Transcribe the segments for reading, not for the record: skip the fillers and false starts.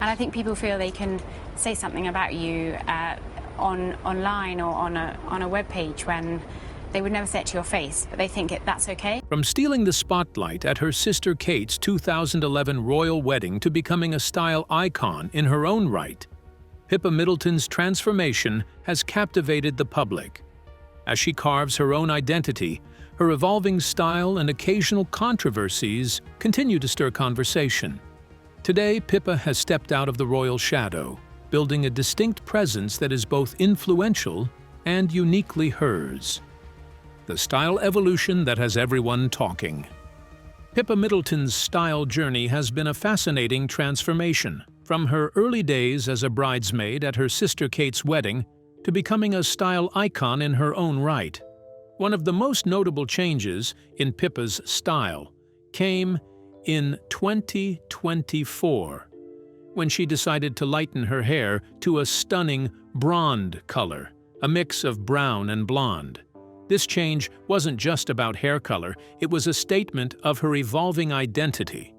And I think people feel they can say something about you online or on a web page when they would never say it to your face, but they think that's okay. From stealing the spotlight at her sister Kate's 2011 royal wedding to becoming a style icon in her own right, Pippa Middleton's transformation has captivated the public. As she carves her own identity, her evolving style and occasional controversies continue to stir conversation. Today, Pippa has stepped out of the royal shadow, building a distinct presence that is both influential and uniquely hers. The style evolution that has everyone talking. Pippa Middleton's style journey has been a fascinating transformation, from her early days as a bridesmaid at her sister Kate's wedding to becoming a style icon in her own right. One of the most notable changes in Pippa's style came in 2024, when she decided to lighten her hair to a stunning blonde color, a mix of brown and blonde. This change wasn't just about hair color, it was a statement of her evolving identity.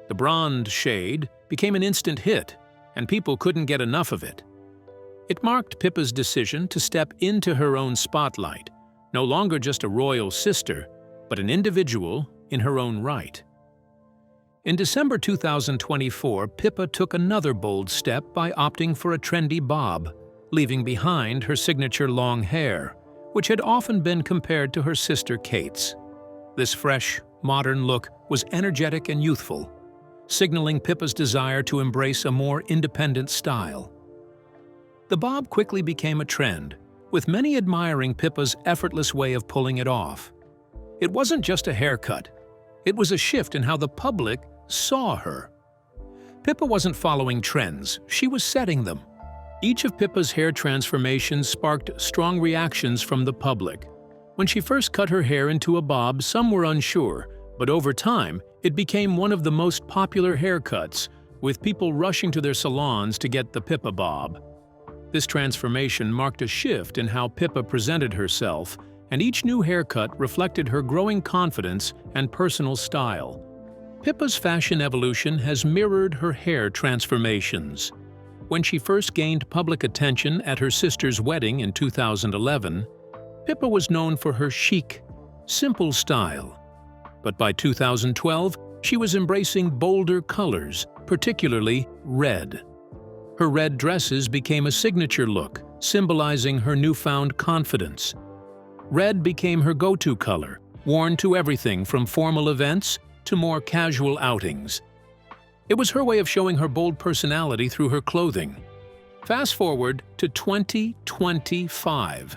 The blonde shade became an instant hit, and people couldn't get enough of it. It marked Pippa's decision to step into her own spotlight, no longer just a royal sister, but an individual in her own right. In December 2024, Pippa took another bold step by opting for a trendy bob, leaving behind her signature long hair, which had often been compared to her sister Kate's. This fresh, modern look was energetic and youthful, signaling Pippa's desire to embrace a more independent style. The bob quickly became a trend, with many admiring Pippa's effortless way of pulling it off. It wasn't just a haircut. It was a shift in how the public saw her. Pippa wasn't following trends, she was setting them. Each of Pippa's hair transformations sparked strong reactions from the public. When she first cut her hair into a bob, some were unsure, but over time, it became one of the most popular haircuts, with people rushing to their salons to get the Pippa bob. This transformation marked a shift in how Pippa presented herself, and each new haircut reflected her growing confidence and personal style. Pippa's fashion evolution has mirrored her hair transformations. When she first gained public attention at her sister's wedding in 2011, Pippa was known for her chic, simple style. But by 2012, she was embracing bolder colors, particularly red. Her red dresses became a signature look, symbolizing her newfound confidence. Red became her go-to color, worn to everything from formal events to more casual outings. It was her way of showing her bold personality through her clothing. Fast forward to 2025,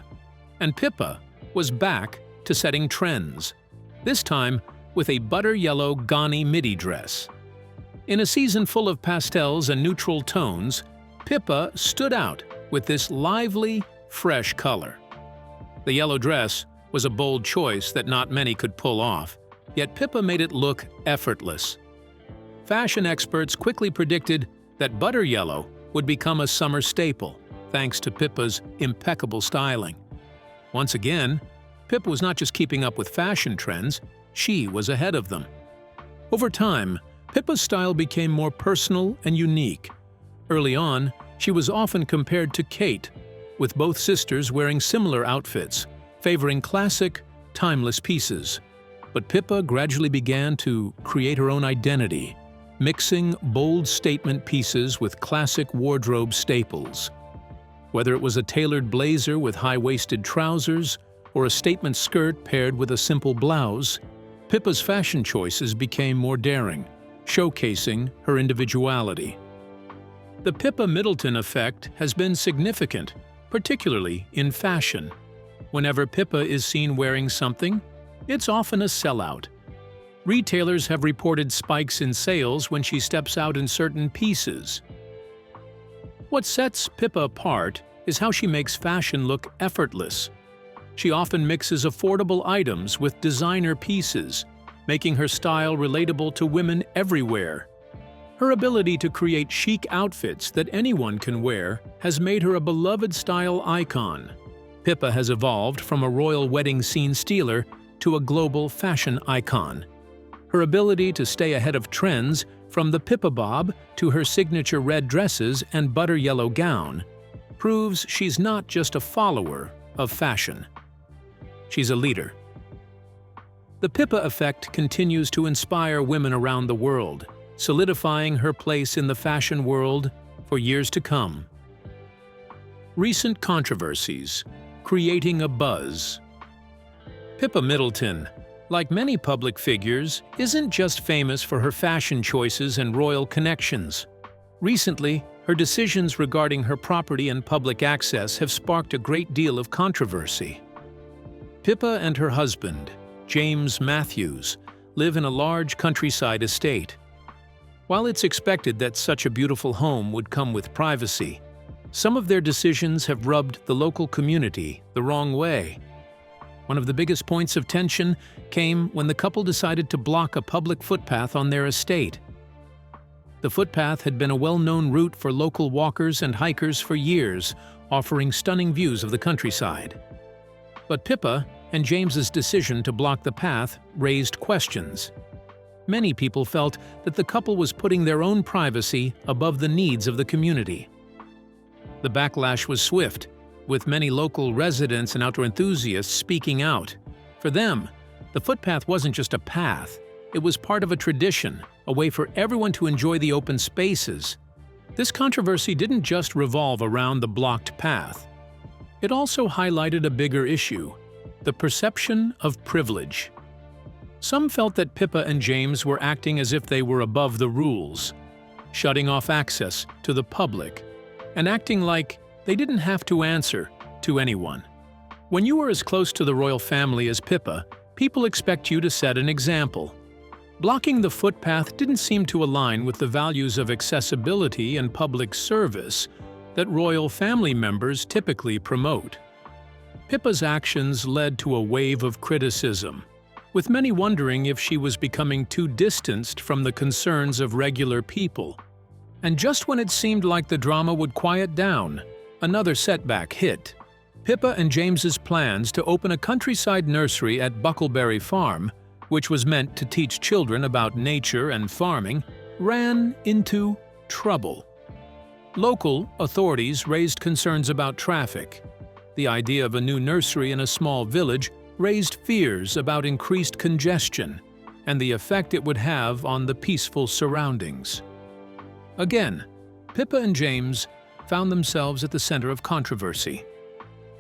and Pippa was back to setting trends, this time with a butter yellow Ghani midi dress. In a season full of pastels and neutral tones, Pippa stood out with this lively, fresh color. The yellow dress was a bold choice that not many could pull off, yet Pippa made it look effortless. Fashion experts quickly predicted that butter yellow would become a summer staple, thanks to Pippa's impeccable styling. Once again, Pippa was not just keeping up with fashion trends, she was ahead of them. Over time, Pippa's style became more personal and unique. Early on, she was often compared to Kate, with both sisters wearing similar outfits, favoring classic, timeless pieces. But Pippa gradually began to create her own identity, mixing bold statement pieces with classic wardrobe staples. Whether it was a tailored blazer with high-waisted trousers or a statement skirt paired with a simple blouse, Pippa's fashion choices became more daring, showcasing her individuality. The Pippa Middleton effect has been significant, particularly in fashion. Whenever Pippa is seen wearing something, it's often a sellout. Retailers have reported spikes in sales when she steps out in certain pieces. What sets Pippa apart is how she makes fashion look effortless. She often mixes affordable items with designer pieces, making her style relatable to women everywhere. Her ability to create chic outfits that anyone can wear has made her a beloved style icon. Pippa has evolved from a royal wedding scene stealer to a global fashion icon. Her ability to stay ahead of trends from the Pippa bob to her signature red dresses and butter yellow gown, proves she's not just a follower of fashion. She's a leader. The Pippa effect continues to inspire women around the world, solidifying her place in the fashion world for years to come. Recent controversies, creating a buzz. Pippa Middleton, like many public figures, isn't just famous for her fashion choices and royal connections. Recently, her decisions regarding her property and public access have sparked a great deal of controversy. Pippa and her husband, James Matthews, live in a large countryside estate. While it's expected that such a beautiful home would come with privacy, some of their decisions have rubbed the local community the wrong way. One of the biggest points of tension came when the couple decided to block a public footpath on their estate. The footpath had been a well-known route for local walkers and hikers for years, offering stunning views of the countryside. But Pippa and James's decision to block the path raised questions. Many people felt that the couple was putting their own privacy above the needs of the community. The backlash was swift, with many local residents and outdoor enthusiasts speaking out. For them, the footpath wasn't just a path, it was part of a tradition, a way for everyone to enjoy the open spaces. This controversy didn't just revolve around the blocked path. It also highlighted a bigger issue: the perception of privilege. Some felt that Pippa and James were acting as if they were above the rules, shutting off access to the public, and acting like they didn't have to answer to anyone. When you are as close to the royal family as Pippa, people expect you to set an example. Blocking the footpath didn't seem to align with the values of accessibility and public service that royal family members typically promote. Pippa's actions led to a wave of criticism, with many wondering if she was becoming too distanced from the concerns of regular people. And just when it seemed like the drama would quiet down, another setback hit. Pippa and James's plans to open a countryside nursery at Buckleberry Farm, which was meant to teach children about nature and farming, ran into trouble. Local authorities raised concerns about traffic. The idea of a new nursery in a small village raised fears about increased congestion and the effect it would have on the peaceful surroundings. Again, Pippa and James found themselves at the center of controversy.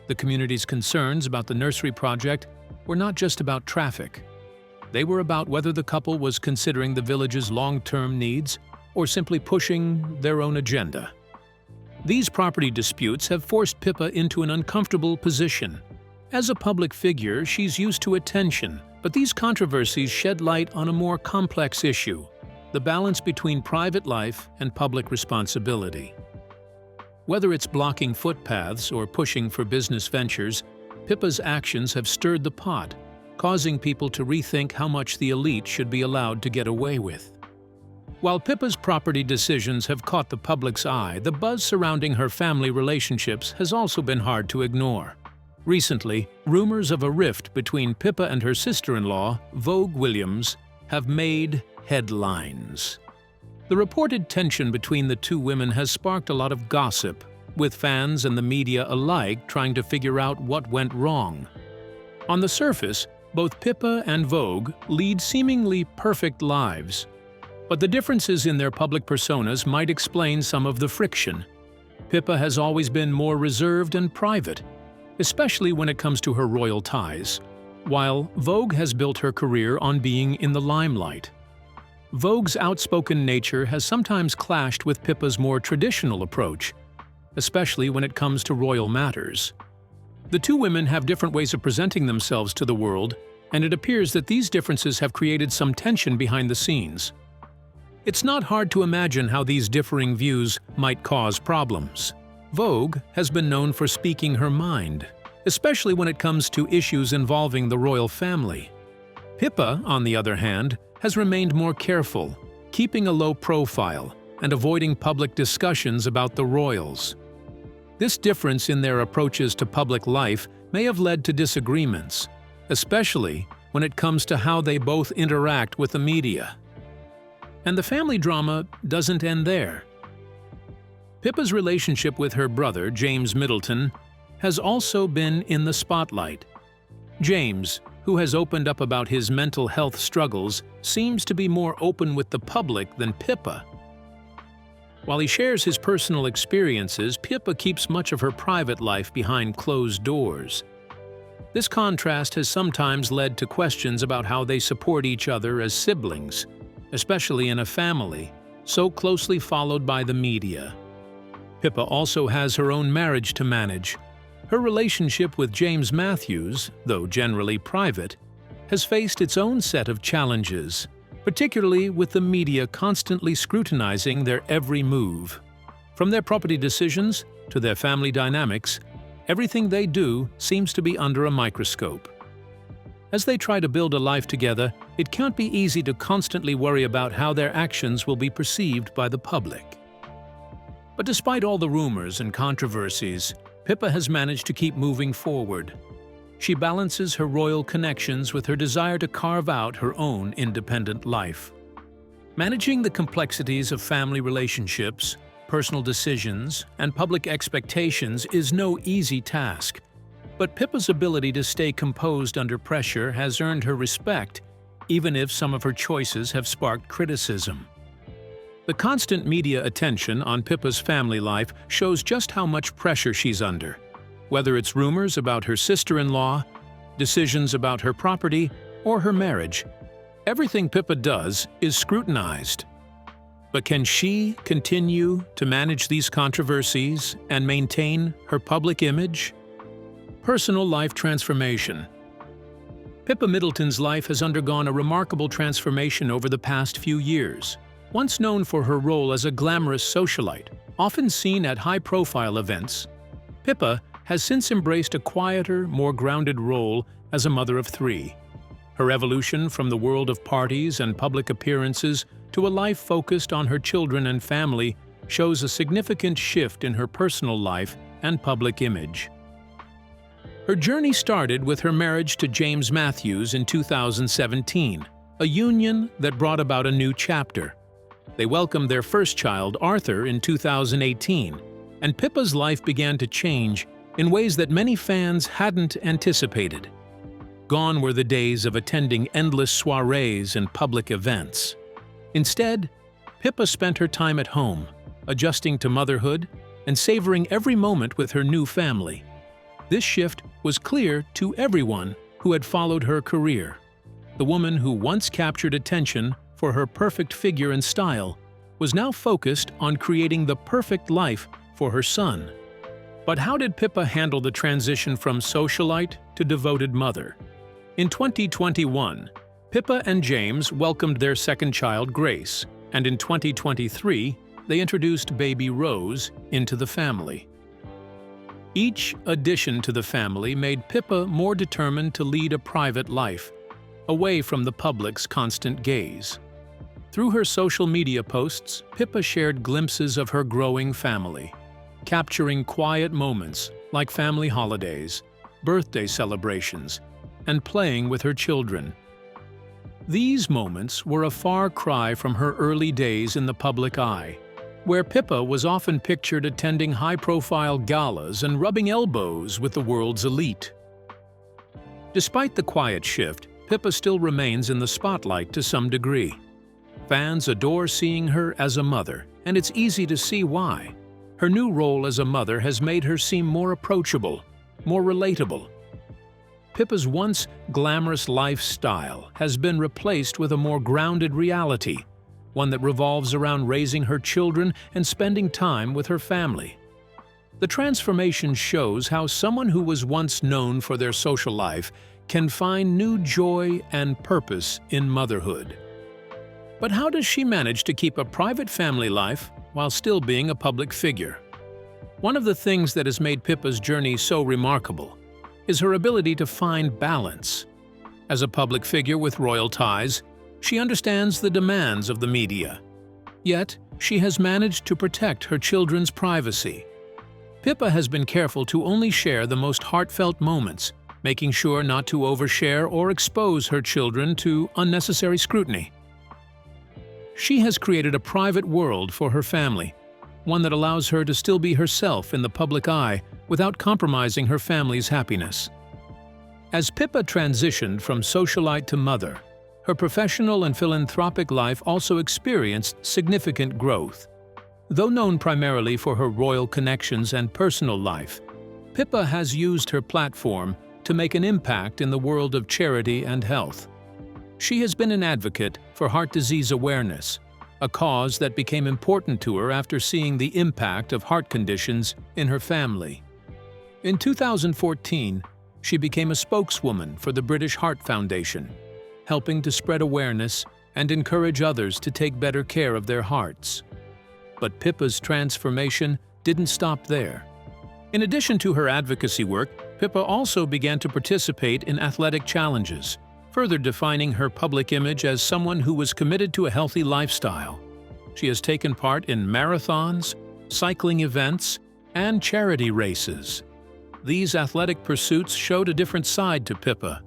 The community's concerns about the nursery project were not just about traffic. They were about whether the couple was considering the village's long-term needs or simply pushing their own agenda. These property disputes have forced Pippa into an uncomfortable position. As a public figure, she's used to attention, but these controversies shed light on a more complex issue: the balance between private life and public responsibility. Whether it's blocking footpaths or pushing for business ventures, Pippa's actions have stirred the pot, causing people to rethink how much the elite should be allowed to get away with. While Pippa's property decisions have caught the public's eye, the buzz surrounding her family relationships has also been hard to ignore. Recently, rumors of a rift between Pippa and her sister-in-law, Vogue Williams, have made headlines. The reported tension between the two women has sparked a lot of gossip, with fans and the media alike trying to figure out what went wrong. On the surface, both Pippa and Vogue lead seemingly perfect lives, but the differences in their public personas might explain some of the friction. Pippa has always been more reserved and private, especially when it comes to her royal ties, while Vogue has built her career on being in the limelight. Vogue's outspoken nature has sometimes clashed with Pippa's more traditional approach, especially when it comes to royal matters. The two women have different ways of presenting themselves to the world, and it appears that these differences have created some tension behind the scenes. It's not hard to imagine how these differing views might cause problems. Vogue has been known for speaking her mind, especially when it comes to issues involving the royal family. Pippa, on the other hand, has remained more careful, keeping a low profile and avoiding public discussions about the royals. This difference in their approaches to public life may have led to disagreements, especially when it comes to how they both interact with the media. And the family drama doesn't end there. Pippa's relationship with her brother, James Middleton, has also been in the spotlight. James, who has opened up about his mental health struggles, seems to be more open with the public than Pippa. While he shares his personal experiences, Pippa keeps much of her private life behind closed doors. This contrast has sometimes led to questions about how they support each other as siblings, especially in a family so closely followed by the media. Pippa also has her own marriage to manage. Her relationship with James Matthews, though generally private, has faced its own set of challenges, particularly with the media constantly scrutinizing their every move. From their property decisions to their family dynamics, everything they do seems to be under a microscope. As they try to build a life together, it can't be easy to constantly worry about how their actions will be perceived by the public. But despite all the rumors and controversies, Pippa has managed to keep moving forward. She balances her royal connections with her desire to carve out her own independent life. Managing the complexities of family relationships, personal decisions, and public expectations is no easy task. But Pippa's ability to stay composed under pressure has earned her respect, even if some of her choices have sparked criticism. The constant media attention on Pippa's family life shows just how much pressure she's under. Whether it's rumors about her sister-in-law, decisions about her property, or her marriage, everything Pippa does is scrutinized. But can she continue to manage these controversies and maintain her public image? Personal life transformation. Pippa Middleton's life has undergone a remarkable transformation over the past few years. Once known for her role as a glamorous socialite, often seen at high-profile events, Pippa has since embraced a quieter, more grounded role as a mother of three. Her evolution from the world of parties and public appearances to a life focused on her children and family shows a significant shift in her personal life and public image. Her journey started with her marriage to James Matthews in 2017, a union that brought about a new chapter. They welcomed their first child, Arthur, in 2018, and Pippa's life began to change in ways that many fans hadn't anticipated. Gone were the days of attending endless soirees and public events. Instead, Pippa spent her time at home, adjusting to motherhood and savoring every moment with her new family. This shift was clear to everyone who had followed her career. The woman who once captured attention for her perfect figure and style was now focused on creating the perfect life for her son. But how did Pippa handle the transition from socialite to devoted mother? In 2021, Pippa and James welcomed their second child, Grace, and in 2023, they introduced baby Rose into the family. Each addition to the family made Pippa more determined to lead a private life, away from the public's constant gaze. Through her social media posts, Pippa shared glimpses of her growing family, capturing quiet moments like family holidays, birthday celebrations, and playing with her children. These moments were a far cry from her early days in the public eye, where Pippa was often pictured attending high-profile galas and rubbing elbows with the world's elite. Despite the quiet shift, Pippa still remains in the spotlight to some degree. Fans adore seeing her as a mother, and it's easy to see why. Her new role as a mother has made her seem more approachable, more relatable. Pippa's once glamorous lifestyle has been replaced with a more grounded reality, one that revolves around raising her children and spending time with her family. The transformation shows how someone who was once known for their social life can find new joy and purpose in motherhood. But how does she manage to keep a private family life while still being a public figure? One of the things that has made Pippa's journey so remarkable is her ability to find balance. As a public figure with royal ties, she understands the demands of the media. Yet, she has managed to protect her children's privacy. Pippa has been careful to only share the most heartfelt moments, making sure not to overshare or expose her children to unnecessary scrutiny. She has created a private world for her family, one that allows her to still be herself in the public eye without compromising her family's happiness. As Pippa transitioned from socialite to mother, her professional and philanthropic life also experienced significant growth. Though known primarily for her royal connections and personal life, Pippa has used her platform to make an impact in the world of charity and health. She has been an advocate for heart disease awareness, a cause that became important to her after seeing the impact of heart conditions in her family. In 2014, she became a spokeswoman for the British Heart Foundation, helping to spread awareness and encourage others to take better care of their hearts. But Pippa's transformation didn't stop there. In addition to her advocacy work, Pippa also began to participate in athletic challenges, further defining her public image as someone who was committed to a healthy lifestyle. She has taken part in marathons, cycling events, and charity races. These athletic pursuits showed a different side to Pippa,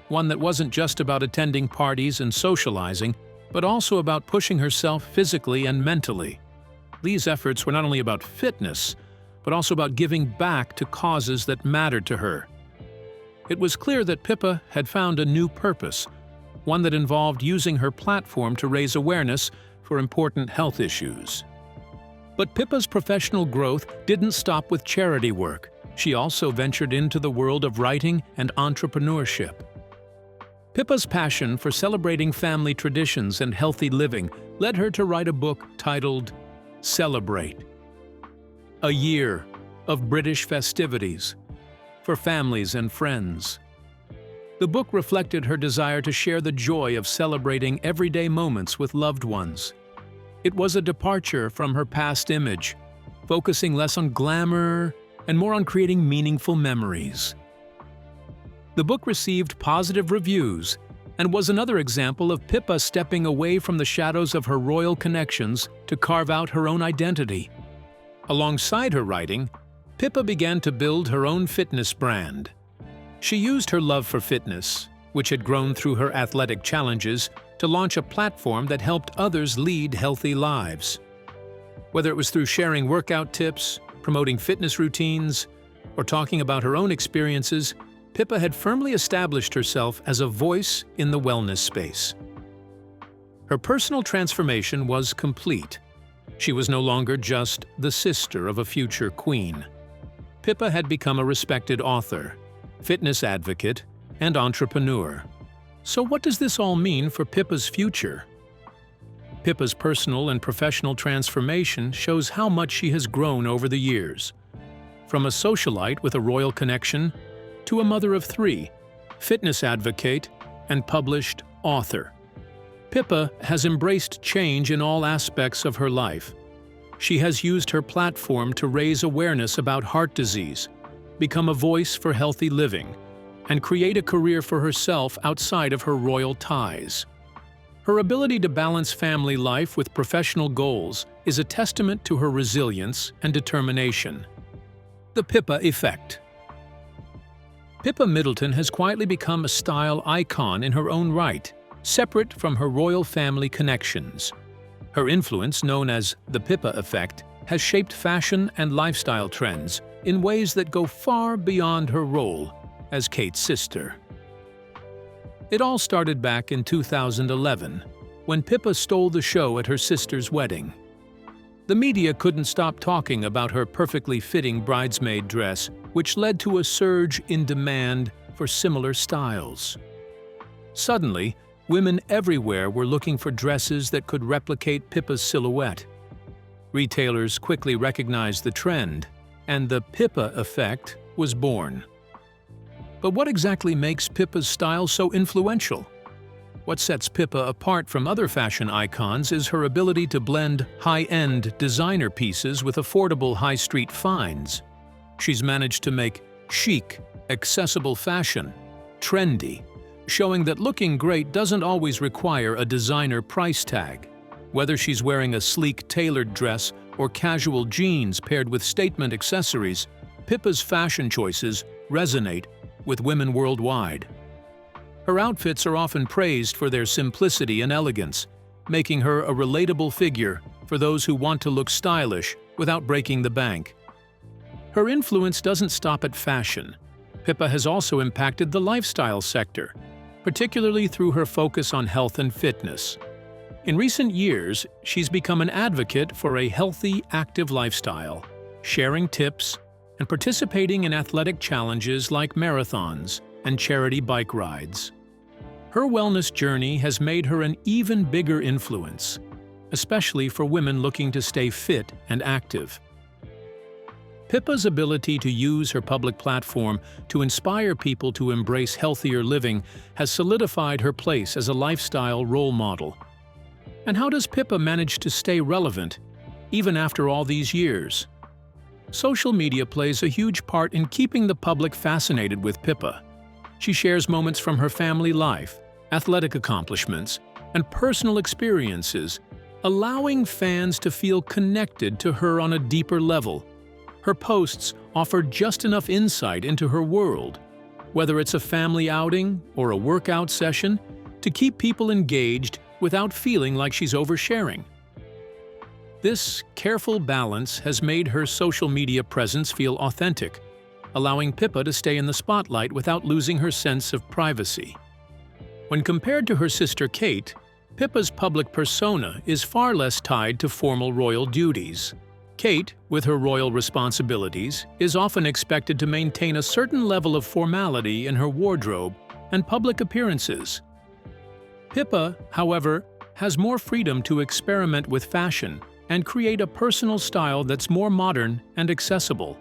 one that wasn't just about attending parties and socializing, but also about pushing herself physically and mentally. These efforts were not only about fitness, but also about giving back to causes that mattered to her. It was clear that Pippa had found a new purpose, one that involved using her platform to raise awareness for important health issues. But Pippa's professional growth didn't stop with charity work. She also ventured into the world of writing and entrepreneurship. Pippa's passion for celebrating family traditions and healthy living led her to write a book titled Celebrate: A Year of British Festivities for Families and Friends. The book reflected her desire to share the joy of celebrating everyday moments with loved ones. It was a departure from her past image, focusing less on glamour and more on creating meaningful memories. The book received positive reviews and was another example of Pippa stepping away from the shadows of her royal connections to carve out her own identity. Alongside her writing, Pippa began to build her own fitness brand. She used her love for fitness, which had grown through her athletic challenges, to launch a platform that helped others lead healthy lives. Whether it was through sharing workout tips, promoting fitness routines, or talking about her own experiences, Pippa had firmly established herself as a voice in the wellness space. Her personal transformation was complete. She was no longer just the sister of a future queen. Pippa had become a respected author, fitness advocate, and entrepreneur. So what does this all mean for Pippa's future? Pippa's personal and professional transformation shows how much she has grown over the years. From a socialite with a royal connection to a mother of three, fitness advocate, and published author. Pippa has embraced change in all aspects of her life. She has used her platform to raise awareness about heart disease, become a voice for healthy living, and create a career for herself outside of her royal ties. Her ability to balance family life with professional goals is a testament to her resilience and determination. The Pippa Effect. Pippa Middleton has quietly become a style icon in her own right, separate from her royal family connections. Her influence, known as the Pippa Effect, has shaped fashion and lifestyle trends in ways that go far beyond her role as Kate's sister. It all started back in 2011, when Pippa stole the show at her sister's wedding. The media couldn't stop talking about her perfectly fitting bridesmaid dress, which led to a surge in demand for similar styles. Suddenly, women everywhere were looking for dresses that could replicate Pippa's silhouette. Retailers quickly recognized the trend, and the Pippa Effect was born. But what exactly makes Pippa's style so influential? What sets Pippa apart from other fashion icons is her ability to blend high-end designer pieces with affordable high-street finds. She's managed to make chic, accessible fashion trendy, showing that looking great doesn't always require a designer price tag. Whether she's wearing a sleek tailored dress or casual jeans paired with statement accessories, Pippa's fashion choices resonate with women worldwide. Her outfits are often praised for their simplicity and elegance, making her a relatable figure for those who want to look stylish without breaking the bank. Her influence doesn't stop at fashion. Pippa has also impacted the lifestyle sector, particularly through her focus on health and fitness. In recent years, she's become an advocate for a healthy, active lifestyle, sharing tips and participating in athletic challenges like marathons and charity bike rides. Her wellness journey has made her an even bigger influence, especially for women looking to stay fit and active. Pippa's ability to use her public platform to inspire people to embrace healthier living has solidified her place as a lifestyle role model. And how does Pippa manage to stay relevant, even after all these years? Social media plays a huge part in keeping the public fascinated with Pippa. She shares moments from her family life, athletic accomplishments, and personal experiences, allowing fans to feel connected to her on a deeper level. Her posts offer just enough insight into her world, whether it's a family outing or a workout session, to keep people engaged without feeling like she's oversharing. This careful balance has made her social media presence feel authentic, allowing Pippa to stay in the spotlight without losing her sense of privacy. When compared to her sister Kate, Pippa's public persona is far less tied to formal royal duties. Kate, with her royal responsibilities, is often expected to maintain a certain level of formality in her wardrobe and public appearances. Pippa, however, has more freedom to experiment with fashion and create a personal style that's more modern and accessible.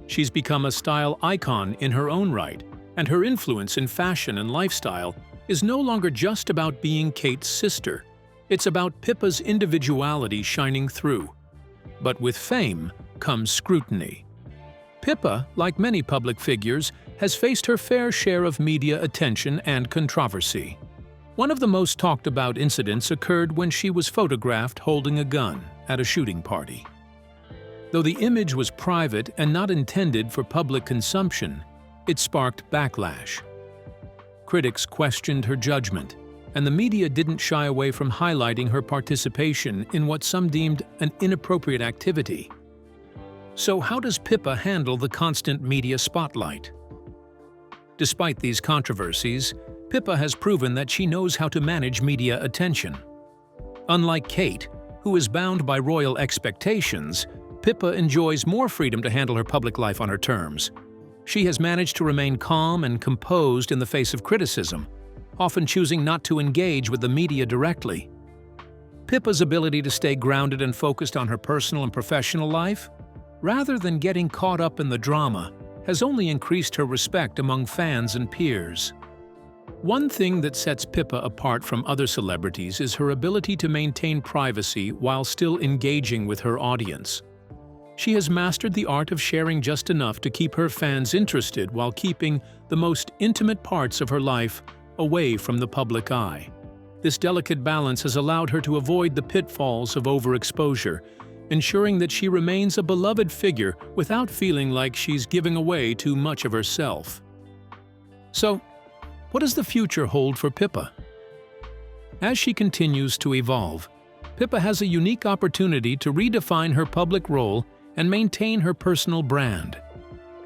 She's become a style icon in her own right, and her influence in fashion and lifestyle is no longer just about being Kate's sister. It's about Pippa's individuality shining through. But with fame comes scrutiny. Pippa, like many public figures, has faced her fair share of media attention and controversy. One of the most talked about incidents occurred when she was photographed holding a gun at a shooting party. Though the image was private and not intended for public consumption, it sparked backlash. Critics questioned her judgment, and the media didn't shy away from highlighting her participation in what some deemed an inappropriate activity. So how does Pippa handle the constant media spotlight? Despite these controversies, Pippa has proven that she knows how to manage media attention. Unlike Kate, who is bound by royal expectations, Pippa enjoys more freedom to handle her public life on her terms. She has managed to remain calm and composed in the face of criticism, often choosing not to engage with the media directly. Pippa's ability to stay grounded and focused on her personal and professional life, rather than getting caught up in the drama, has only increased her respect among fans and peers. One thing that sets Pippa apart from other celebrities is her ability to maintain privacy while still engaging with her audience. She has mastered the art of sharing just enough to keep her fans interested while keeping the most intimate parts of her life away from the public eye. This delicate balance has allowed her to avoid the pitfalls of overexposure, ensuring that she remains a beloved figure without feeling like she's giving away too much of herself. So, what does the future hold for Pippa? As she continues to evolve, Pippa has a unique opportunity to redefine her public role and maintain her personal brand.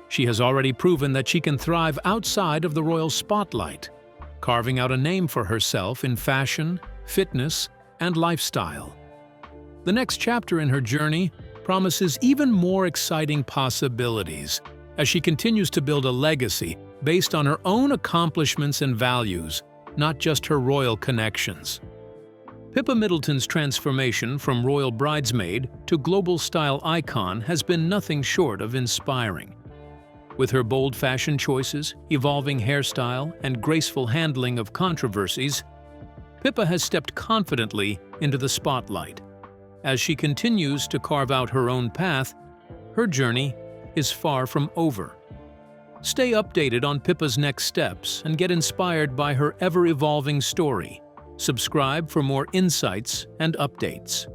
She has already proven that she can thrive outside of the royal spotlight, carving out a name for herself in fashion, fitness, and lifestyle. The next chapter in her journey promises even more exciting possibilities as she continues to build a legacy based on her own accomplishments and values, not just her royal connections. Pippa Middleton's transformation from royal bridesmaid to global style icon has been nothing short of inspiring. With her bold fashion choices, evolving hairstyle, and graceful handling of controversies, Pippa has stepped confidently into the spotlight. As she continues to carve out her own path, her journey is far from over. Stay updated on Pippa's next steps and get inspired by her ever-evolving story. Subscribe for more insights and updates.